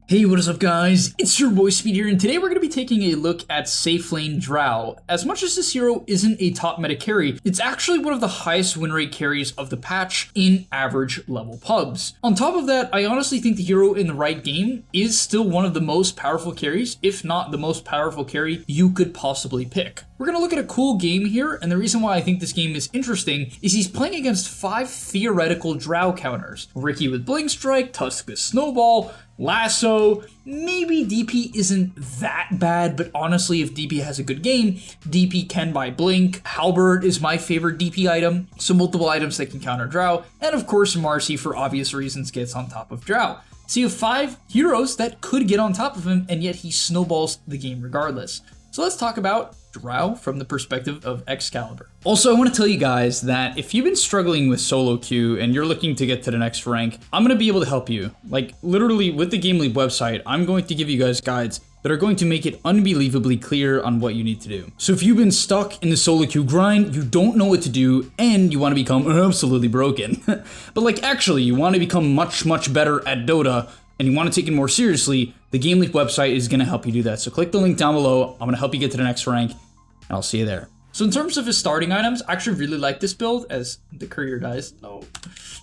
Hey, what is up guys? It's your boy Speed here, and today we're going to be taking a look at safe lane DROW. As much as this hero isn't a top meta carry, it's actually one of the highest win rate carries of the patch in average level pubs. On top of that, I honestly think the hero in the right game is still one of the most powerful carries, if not the most powerful carry you could possibly pick. We're going to look at a cool game here, and the reason why I think this game is interesting is he's playing against 5 theoretical DROW counters. Ricky with Blink Strike, Tusk with Snowball, Lasso. Maybe DP isn't that bad, but honestly, if DP has a good game, DP can buy Blink. Halberd is my favorite DP item, so multiple items that can counter DROW, and of course Marcy, for obvious reasons, gets on top of DROW. So you have 5 heroes that could get on top of him, and yet he snowballs the game regardless. So let's talk about DROW from the perspective of Excalibur. Also, I want to tell you guys that if you've been struggling with solo queue and you're looking to get to the next rank, I'm going to be able to help you. Like literally with the gameleap website, I'm going to give you guys guides that are going to make it unbelievably clear on what you need to do. So if you've been stuck in the solo queue grind, you don't know what to do, and you want to become absolutely broken, but like actually you want to become much better at Dota, and you want to take it more seriously, the gameleap website is going to help you do that. So click the link down below. I'm going to help you get to the next rank, and I'll see you there. So in terms of his starting items, I actually really like this build as the courier dies. No.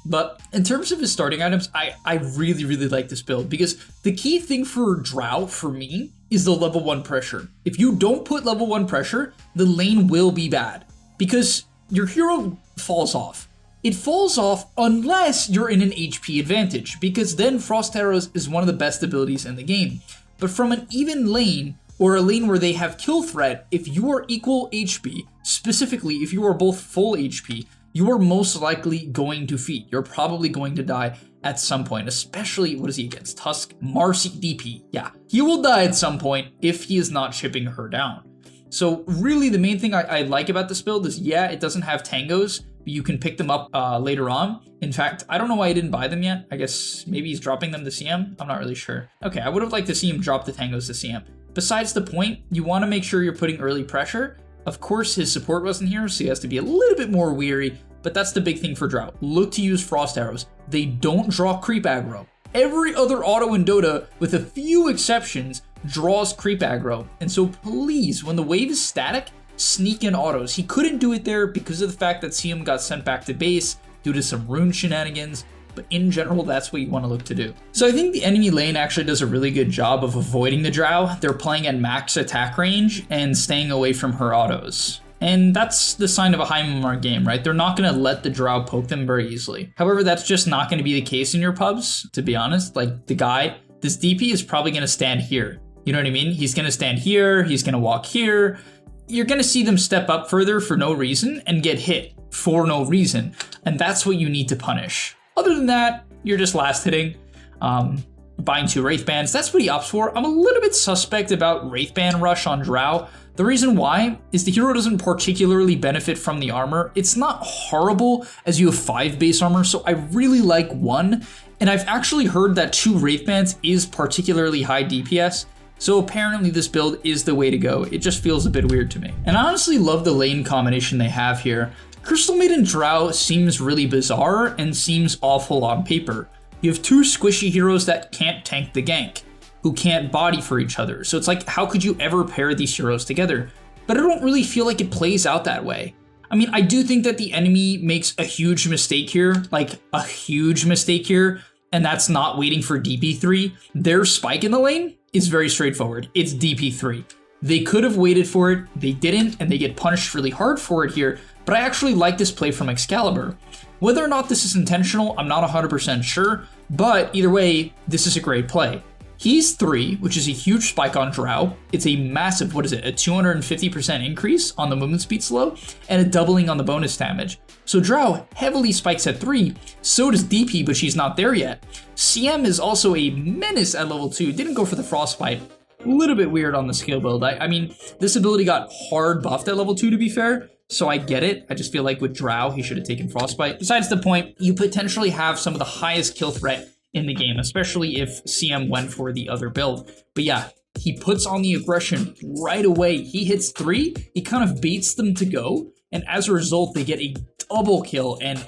But in terms of his starting items, I really like this build because the key thing for DROW for me is the level 1 pressure. If you don't put level 1 pressure, the lane will be bad because your hero falls off. It falls off unless you're in an HP advantage, because then Frost Arrows is one of the best abilities in the game. But from an even lane, or a lane where they have kill threat, if you are equal HP, specifically if you are both full HP, you are most likely going to feed. You're probably going to die at some point, especially, what is he against? Tusk, Marcy DP. Yeah, he will die at some point if he is not chipping her down. So really the main thing I like about this build is, yeah, it doesn't have tangos, but you can pick them up later on. In fact, I don't know why he didn't buy them yet. I guess maybe he's dropping them to CM. I'm not really sure. Okay, I would have liked to see him drop the tangos to CM. Besides the point, you want to make sure you're putting early pressure. Of course, his support wasn't here, so he has to be a little bit more weary, but that's the big thing for DROW. Look to use Frost Arrows. They don't draw creep aggro. Every other auto in Dota, with a few exceptions, draws creep aggro. And so please, when the wave is static, sneak in autos. He couldn't do it there because of the fact that CM got sent back to base due to some rune shenanigans, but in general, that's what you want to look to do. So I think the enemy lane actually does a really good job of avoiding the DROW. They're playing at max attack range and staying away from her autos. And that's the sign of a high MMR game, right? They're not going to let the DROW poke them very easily. However, that's just not going to be the case in your pubs, to be honest. Like the guy, this DP is probably going to stand here. You know what I mean? He's going to stand here, he's going to walk here. You're going to see them step up further for no reason and get hit for no reason. And that's what you need to punish. Other than that, you're just last hitting, buying 2 Wraith Bands. That's what he opts for. I'm a little bit suspect about Wraith Band Rush on DROW. The reason why is the hero doesn't particularly benefit from the armor. It's not horrible as you have 5 base armor, so I really like 1. And I've actually heard that 2 Wraith Bands is particularly high DPS. So apparently this build is the way to go. It just feels a bit weird to me. And I honestly love the lane combination they have here. Crystal Maiden DROW seems really bizarre and seems awful on paper. You have 2 squishy heroes that can't tank the gank, who can't body for each other. So it's like, how could you ever pair these heroes together? But I don't really feel like it plays out that way. I mean, I do think that the enemy makes a huge mistake here, like a huge mistake here, and that's not waiting for DP3. Their spike in the lane is very straightforward. It's DP3. They could have waited for it, they didn't, and they get punished really hard for it here, but I actually like this play from Excalibur. Whether or not this is intentional, I'm not 100% sure, but either way, this is a great play. He's 3, which is a huge spike on DROW. It's a massive, what is it, a 250% increase on the movement speed slow, and a doubling on the bonus damage. So DROW heavily spikes at 3, so does DP, but she's not there yet. CM is also a menace at level 2, didn't go for the Frostbite. A little bit weird on the skill build. I mean, this ability got hard buffed at level 2 to be fair, so I get it. I just feel like with DROW, he should have taken Frostbite. Besides the point, you potentially have some of the highest kill threat in the game, especially if CM went for the other build. But yeah, he puts on the aggression right away. He hits 3, he kind of baits them to go, and as a result, they get a double kill, and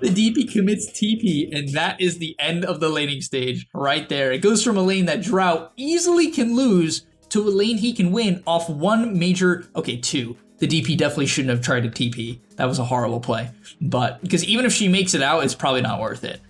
The DP commits TP, and that is the end of the laning stage right there. It goes from a lane that DROW easily can lose to a lane he can win off one major, okay, two. The DP definitely shouldn't have tried to TP. That was a horrible play. But, because even if she makes it out, it's probably not worth it.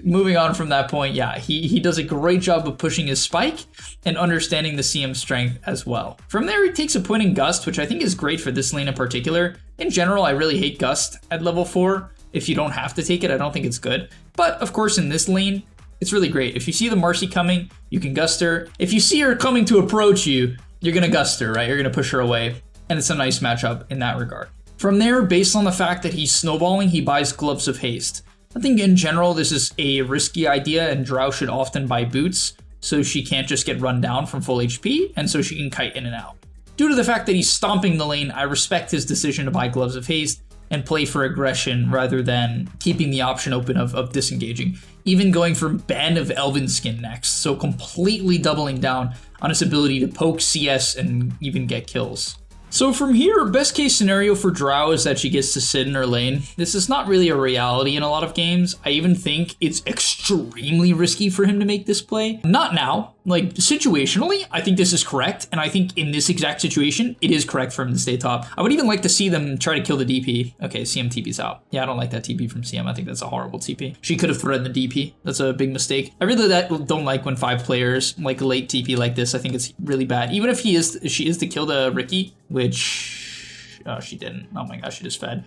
Moving on from that point, yeah, he does a great job of pushing his spike and understanding the CM strength as well. From there, he takes a point in Gust, which I think is great for this lane in particular. In general, I really hate Gust at level 4. If you don't have to take it, I don't think it's good. But, of course, in this lane, it's really great. If you see the Marcy coming, you can Gust her. If you see her coming to approach you, you're going to Gust her, right? You're going to push her away. And it's a nice matchup in that regard. From there, based on the fact that he's snowballing, he buys Gloves of Haste. I think in general, this is a risky idea, and DROW should often buy boots so she can't just get run down from full HP, and so she can kite in and out. Due to the fact that he's stomping the lane, I respect his decision to buy Gloves of Haste and play for aggression rather than keeping the option open of disengaging. Even going for Band of Elven Skin next, so completely doubling down on his ability to poke CS and even get kills. So from here, best case scenario for DROW is that she gets to sit in her lane. This is not really a reality in a lot of games. I even think it's extremely risky for him to make this play. Not now. Like, situationally, I think this is correct, and I think in this exact situation, it is correct for him to stay top. I would even like to see them try to kill the DP. Okay, CM TP's out. Yeah, I don't like that TP from CM. I think that's a horrible TP. She could have threaded the DP. That's a big mistake. I really don't like when 5 players like late TP like this. I think it's really bad. Even if she is to kill the Riki, which... Oh, she didn't. Oh my gosh, she just fed.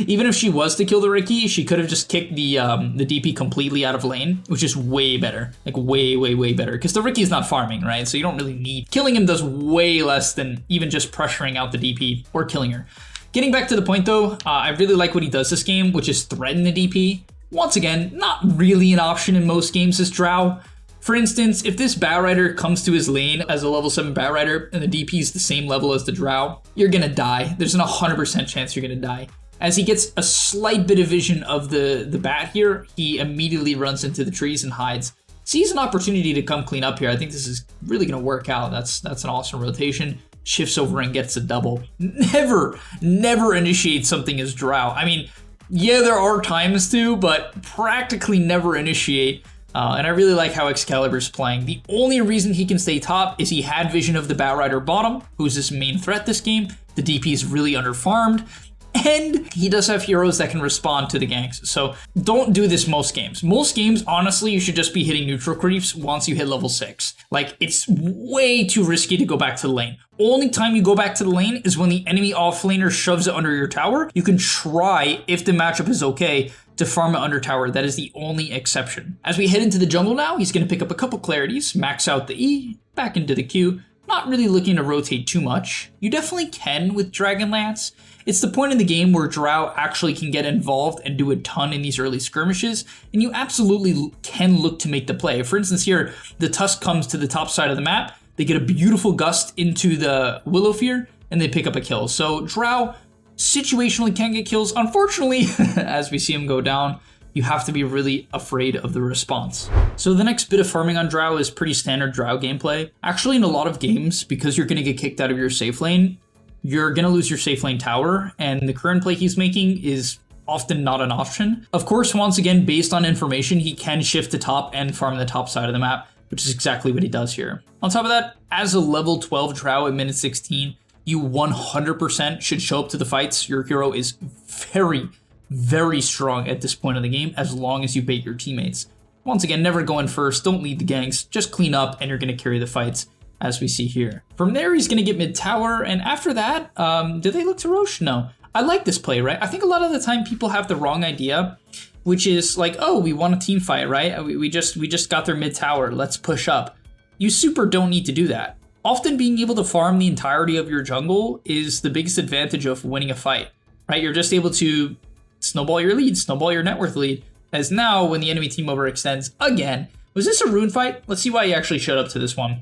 Even if she was to kill the Riki, she could have just kicked the DP completely out of lane, which is way better. Like, way, way, way better. Because the Riki is not farming, right? So you don't really need... Killing him does way less than even just pressuring out the DP or killing her. Getting back to the point, though, I really like what he does this game, which is threaten the DP. Once again, not really an option in most games as DROW. For instance, if this Batrider comes to his lane as a level 7 Batrider and the DP is the same level as the DROW, you're gonna die. There's an 100% chance you're gonna die. As he gets a slight bit of vision of the bat here, he immediately runs into the trees and hides. Sees an opportunity to come clean up here. I think this is really gonna work out. That's an awesome rotation. Shifts over and gets a double. Never initiate something as DROW. I mean, yeah, there are times to, but practically never initiate. And I really like how Excalibur's playing. The only reason he can stay top is he had vision of the Batrider bottom, who's his main threat this game. The DP is really underfarmed, and he does have heroes that can respond to the ganks. So don't do this most games. Most games, honestly, you should just be hitting neutral creeps once you hit level 6. Like, it's way too risky to go back to the lane. Only time you go back to the lane is when the enemy offlaner shoves it under your tower. You can try, if the matchup is okay, to farm it under tower. That is the only exception. As we head into the jungle now, he's going to pick up a couple clarities, max out the E, back into the Q. Not really looking to rotate too much. You definitely can with Dragonlance. It's the point in the game where DROW actually can get involved and do a ton in these early skirmishes, and you absolutely can look to make the play. For instance here, the Tusk comes to the top side of the map, they get a beautiful gust into the Willowfear, and they pick up a kill. So DROW situationally can get kills. Unfortunately, as we see him go down, you have to be really afraid of the response. So the next bit of farming on DROW is pretty standard DROW gameplay. Actually, in a lot of games, because you're going to get kicked out of your safe lane, you're going to lose your safe lane tower, and the current play he's making is often not an option. Of course, once again, based on information, he can shift to top and farm the top side of the map, which is exactly what he does here. On top of that, as a level 12 DROW at minute 16, you 100% should show up to the fights. Your hero is very, very strong at this point of the game, as long as you bait your teammates. Once again, never go in first, don't lead the ganks, just clean up and you're going to carry the fights, as we see here. From there, he's going to get mid tower, and after that, do they look to Roche? No. I like this play, right? I think a lot of the time people have the wrong idea, which is like, oh, we want a team fight, right? We just got their mid tower, let's push up. You super don't need to do that. Often being able to farm the entirety of your jungle is the biggest advantage of winning a fight, right? You're just able to snowball your lead, snowball your net worth lead, as now when the enemy team overextends again. Was this a rune fight? Let's see why he actually showed up to this one.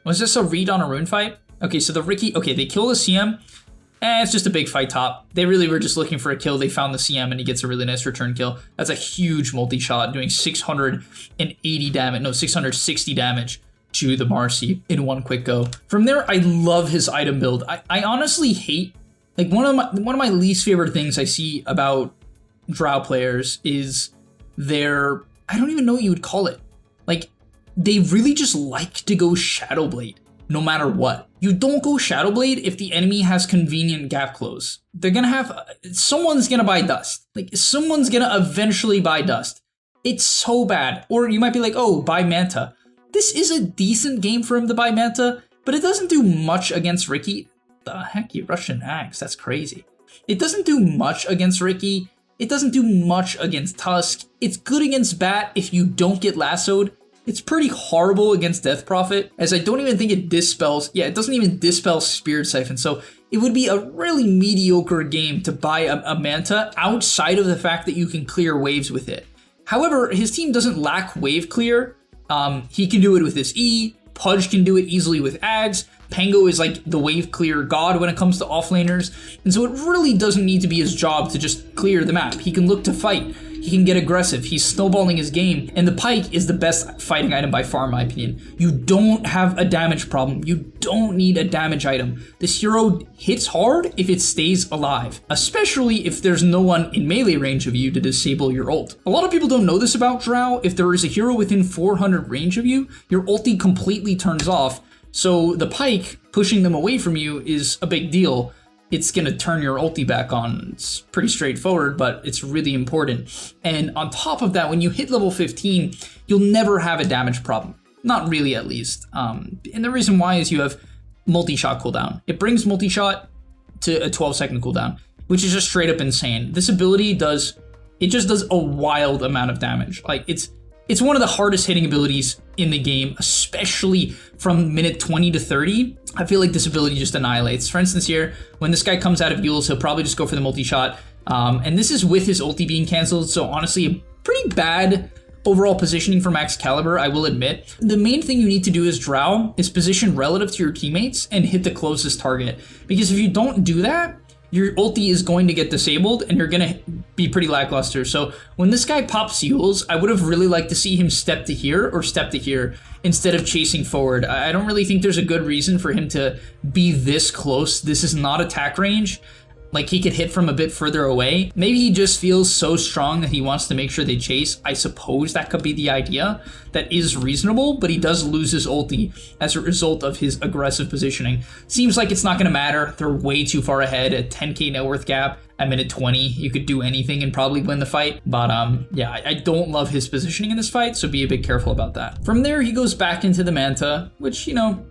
Was this a read on a rune fight? Okay, so the Riki, okay, they kill the CM, and it's just a big fight top. They really were just looking for a kill. They found the CM, and he gets a really nice return kill. That's a huge multi-shot, doing 680 damage, no, 660 damage to the Marcy in one quick go. From there, I love his item build. I honestly hate Like one of my least favorite things I see about DROW players is their, I don't even know what you would call it. Like they really just like to go Shadow Blade no matter what. You don't go Shadow Blade if the enemy has convenient gap close. They're gonna have, someone's gonna buy dust. Like someone's gonna eventually buy dust. It's so bad. Or you might be like, oh, buy Manta. This is a decent game for him to buy Manta, but it doesn't do much against Riki. The heck, you Russian Axe, that's crazy. It doesn't do much against Riki. It doesn't do much against Tusk. It's good against Bat if you don't get lassoed. It's pretty horrible against Death Prophet, as I don't even think it dispels, it doesn't even dispel Spirit Siphon, so it would be a really mediocre game to buy a Manta outside of the fact that you can clear waves with it. However, his team doesn't lack wave clear. He can do it with his E, Pudge can do it easily with Ags, Pango is like the wave clear god when it comes to offlaners, and so it really doesn't need to be his job to just clear the map. He can look to fight. He can get aggressive, he's snowballing his game, and the Pike is the best fighting item by far in my opinion. You don't have a damage problem, you don't need a damage item. This hero hits hard if it stays alive, especially if there's no one in melee range of you to disable your ult. A lot of people don't know this about DROW. If there is a hero within 400 range of you, your ulti completely turns off, so the Pike pushing them away from you is a big deal. It's gonna turn your ulti back on. It's pretty straightforward, but it's really important. And on top of that, when you hit level 15, you'll never have a damage problem. Not really, at least. And the reason why is you have multi-shot cooldown. It brings multi-shot to a 12-second cooldown, which is just straight up insane. This ability just does a wild amount of damage. Like it's one of the hardest hitting abilities in the game, especially from minute 20 to 30. I feel like this ability just annihilates. For instance here, when this guy comes out of Yules, he'll probably just go for the multi-shot. And this is with his ulti being cancelled, so honestly, a pretty bad overall positioning for Max Caliber, I will admit. The main thing you need to do as DROW is position relative to your teammates and hit the closest target. Because if you don't do that, your ulti is going to get disabled and you're gonna be pretty lackluster. So when this guy pops Yules, I would have really liked to see him step to here or step to here instead of chasing forward. I don't really think there's a good reason for him to be this close. This is not attack range. Like he could hit from a bit further away. Maybe he just feels so strong that he wants to make sure they chase. I suppose that could be the idea. That is reasonable, but he does lose his ulti as a result of his aggressive positioning. Seems like it's not gonna matter. They're way too far ahead, a 10k net worth gap. At minute 20, you could do anything and probably win the fight. But yeah, I don't love his positioning in this fight, so be a bit careful about that. From there, he goes back into the Manta, which, you know,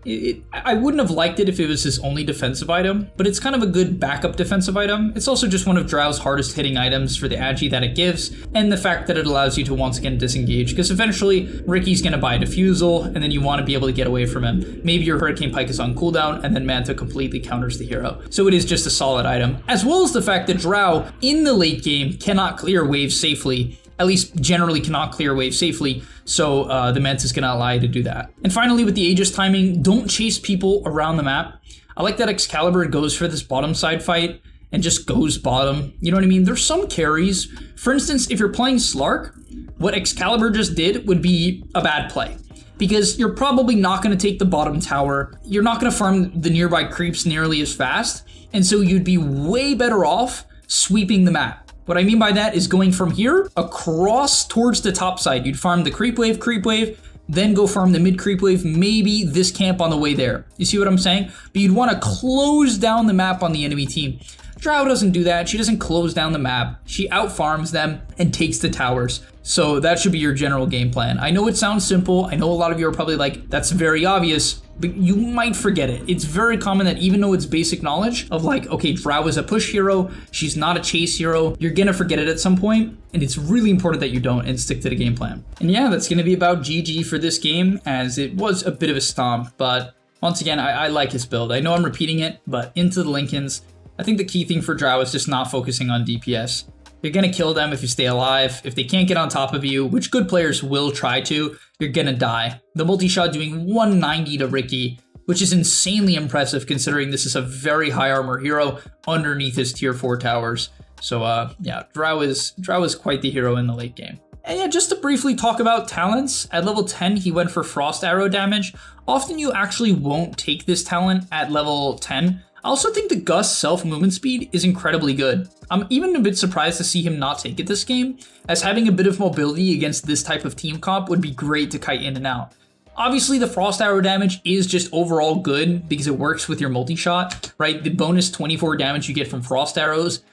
I wouldn't have liked it if it was his only defensive item, but it's kind of a good backup defensive item. It's also just one of DROW's hardest hitting items for the agi that it gives, and the fact that it allows you to once again disengage, because eventually Riki's gonna buy a defusal, and then you want to be able to get away from him. Maybe your Hurricane Pike is on cooldown, and then Manta completely counters the hero. So it is just a solid item, as well as the fact that DROW in the late game cannot clear waves safely, at least generally cannot clear waves safely, so the Manta is gonna allow you to do that. And finally, with the Aegis timing, don't chase people around the map. I like that Excalibur goes for this bottom side fight and just goes bottom. You know what I mean? There's some carries. For instance, if you're playing Slark, what Excalibur just did would be a bad play, because you're probably not going to take the bottom tower. You're not going to farm the nearby creeps nearly as fast, and so you'd be way better off sweeping the map. What I mean by that is going from here across towards the top side. You'd farm the creep wave, then go farm the mid creep wave, maybe this camp on the way there. You see what I'm saying? But you'd want to close down the map on the enemy team. DROW doesn't do that. She doesn't close down the map. She out farms them and takes the towers. So that should be your general game plan. I know it sounds simple. I know a lot of you are probably like, that's very obvious, but you might forget it. It's very common that even though it's basic knowledge of like, okay, DROW is a push hero, she's not a chase hero, you're gonna forget it at some point, and it's really important that you don't and stick to the game plan. And yeah, that's gonna be about GG for this game, as it was a bit of a stomp, but once again, I like his build. I know I'm repeating it, but into the Lincolns, I think the key thing for DROW is just not focusing on DPS. You're gonna kill them if you stay alive. If they can't get on top of you, which good players will try to, you're gonna die. The multi-shot doing 190 to Riki, which is insanely impressive considering this is a very high armor hero underneath his tier 4 towers. So yeah, DROW is quite the hero in the late game. And yeah, just to briefly talk about talents, at level 10 he went for Frost Arrow damage. Often you actually won't take this talent at level 10, I also think the Gus self-movement speed is incredibly good. I'm even a bit surprised to see him not take it this game, as having a bit of mobility against this type of team comp would be great to kite in and out. Obviously, the frost arrow damage is just overall good because it works with your multi-shot, right? The bonus 24 damage you get from frost arrows,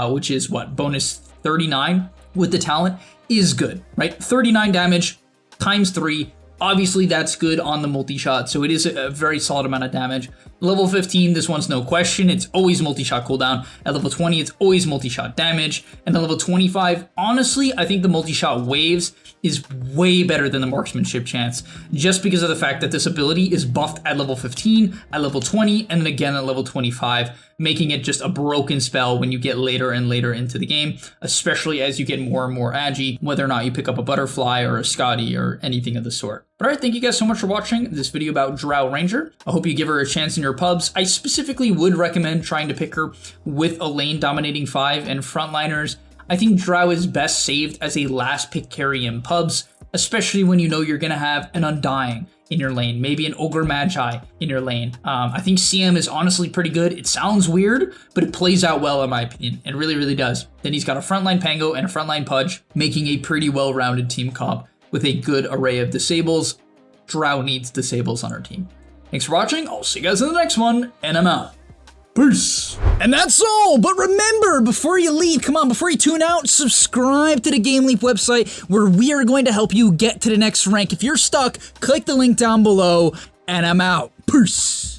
which is what, bonus 39 with the talent, is good, right? 39 damage times 3. Obviously, that's good on the multi-shot, so it is a very solid amount of damage. Level 15, this one's no question. It's always multi-shot cooldown. At level 20, it's always multi-shot damage. And at level 25, honestly, I think the multi-shot waves is way better than the marksmanship chance, just because of the fact that this ability is buffed at level 15, at level 20, and then again at level 25, making it just a broken spell when you get later and later into the game, especially as you get more and more agi, whether or not you pick up a butterfly or a Scotty or anything of the sort. But alright, thank you guys so much for watching this video about DROW Ranger. I hope you give her a chance in your pubs. I specifically would recommend trying to pick her with a lane dominating 5 and frontliners. I think DROW is best saved as a last pick carry in pubs, especially when you know you're going to have an Undying in your lane, maybe an Ogre Magi in your lane. I think CM is honestly pretty good. It sounds weird, but it plays out well in my opinion. It really, really does. Then he's got a frontline Pango and a frontline Pudge, making a pretty well-rounded team comp with a good array of disables. DROW needs disables on our team. Thanks for watching. I'll see you guys in the next one, and I'm out. Peace. And that's all, but remember, before you leave, come on, before you tune out, subscribe to the gameleap website where we are going to help you get to the next rank. If you're stuck, click the link down below, and I'm out. Peace.